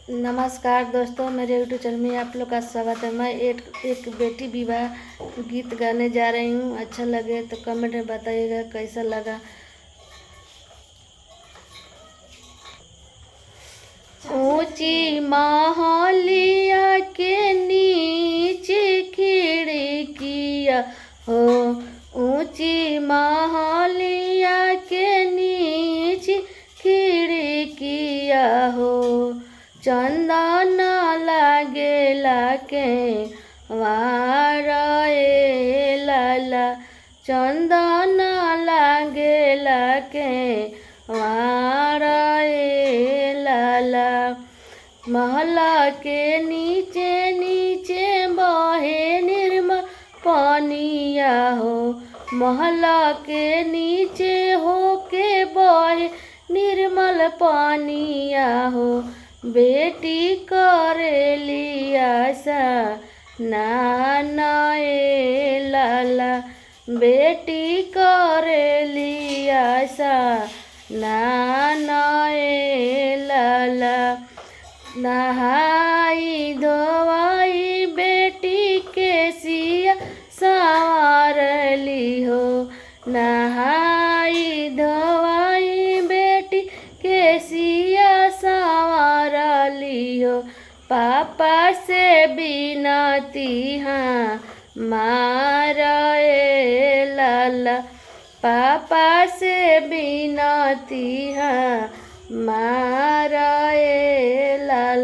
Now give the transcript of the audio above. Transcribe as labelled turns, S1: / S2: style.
S1: नमस्कार दोस्तों, मेरे यूट्यूब चैनल में आप लोग का स्वागत है। मैं एक बेटी विवाह गीत गाने जा रही हूँ। अच्छा लगे तो कमेंट में बताइएगा कैसा लगा। ऊंची महलिया के नीचे खिड़किया हो, ऊंची महलिया के नीचे खिड़किया हो, चंदन लागेला के वारे लाला, चंदन लागेला के वारे लाला। महला के नीचे नीचे बहे निर्मल पानिया हो, महला के नीचे हो के बहे निर्मल पानिया हो, बेटी करेली आशा नानाए लाला, बेटी करेली आशा नानाए लाला। नहाई धोवाई बेटी के सिया संवारली हो, नहाई धोवाई बेटी के सिया संवारली हो, पापा से बिनती हाँ मारे लाला, पापा से बिनती हाँ मारे लाला।